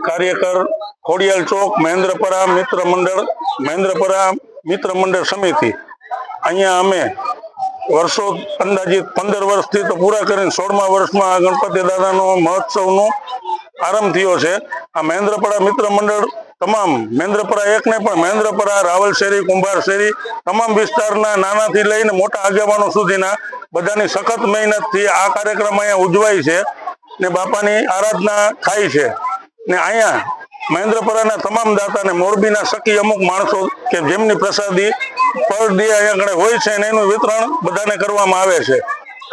કાર્યકર ખોડિયાલ ચોક મહેન્દ્રપરા મિત્ર મંડળ સમિતિ અહીંયા અમે વર્ષો અંદાજિત 15 વર્ષથી તો પૂરા કરીને 16મા વર્ષમાં ગણપતિ દાદાનો મહોત્સવનો આરંભ થયો છે। આ મહેન્દ્રપરા મિત્ર મંડળ તમામ મહેન્દ્રપરા એક ને પણ મહેન્દ્રપરા, રાવલ શેરી, કુંભાર શેરી તમામ વિસ્તારના નાનાથી લઈને મોટા આગેવાનો સુધીના બધાની સખત મહેનતથી આ કાર્યક્રમ અહીંયા ઉજવાય છે ને બાપાની આરાધના થાય છે ને અહીંયા મહેન્દ્રપરાના તમામ દાતાને મોરબીના સખી અમુક માણસો કે જેમની પ્રસાદી પર ડે અહીંયા કણે હોય છે અને એનું વિતરણ બધાને કરવામાં આવે છે।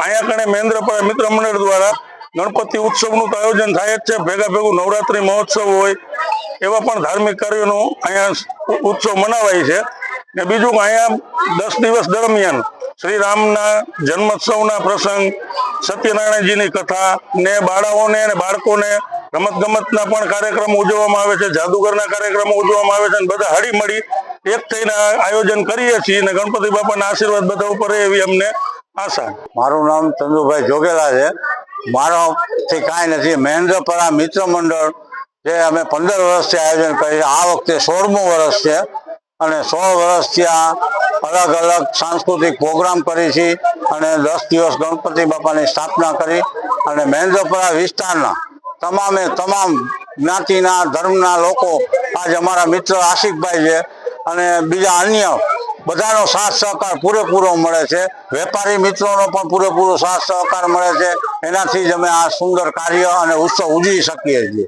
અહીંયા કણે મહેન્દ્રપરા મિત્ર મંડળ દ્વારા ગણપતિ ઉત્સવનું તો આયોજન થાય જ છે, ભેગું નવરાત્રી મહોત્સવ હોય એવા પણ ધાર્મિક કાર્યોનું અહીંયા ઉત્સવ મનાવાય છે ને બીજું અહીંયા 10 દિવસ દરમિયાન શ્રી રામના જન્મોત્સવના પ્રસંગ, સત્યનારાયણજીની કથા ને બાળાઓને અને બાળકોને રમતગમતના પણ કાર્યક્રમો ઉજવવામાં આવે છે, જાદુગરના કાર્યક્રમો ઉજવવામાં આવે છે અને બધા હળી મળી એક થઈને આયોજન કરીએ છીએ અને ગણપતિ બાપાના આશીર્વાદ બધા ઉપર એવી અમને આશા। મારું નામ ચંદુભાઈ જોગેલા છે। મારાથી કાંઈ નથી। મહેન્દ્રપરા મિત્ર મંડળ જે અમે 15 વર્ષથી આયોજન કરીએ, આ વખતે 16મું વર્ષ છે અને 16 વર્ષથી આ અલગ અલગ સાંસ્કૃતિક પ્રોગ્રામ કરી છે અને 10 દિવસ ગણપતિ બાપાની સ્થાપના કરી અને મહેન્દ્રપરા વિસ્તારના તમામે તમામ જ્ઞાતિના ધર્મના લોકો આજ અમારા મિત્ર આશિકભાઈ છે અને બીજા અન્ય બધાનો સાથ સહકાર પૂરેપૂરો મળે છે। વેપારી મિત્રોનો પણ પૂરેપૂરો સાથ સહકાર મળે છે। એનાથી જ અમે આ સુંદર કાર્ય અને ઉત્સવ ઉજવી શકીએ છીએ।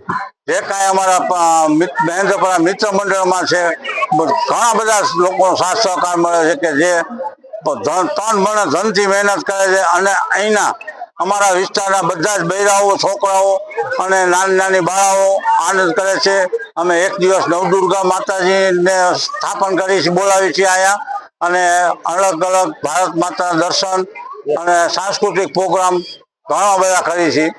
જે કાંઈ અમારા મહેન્દ્રપરા મિત્ર મંડળમાં છે ઘણા બધા લોકોનો સાથ સહકાર મળે છે કે જે ધનથી મહેનત કરે છે અને અહીંના અમારા વિસ્તારના બધા જ બૈરાઓ, છોકરાઓ અને નાની બાળાઓ આનંદ કરે છે। અમે એક દિવસ નવદુર્ગા માતાજીને સ્થાપન કરી બોલાવી છીએ અહીંયા અને અલગ અલગ ભારત માતાના દર્શન અને સાંસ્કૃતિક પ્રોગ્રામ ઘણા બધા કરી છીએ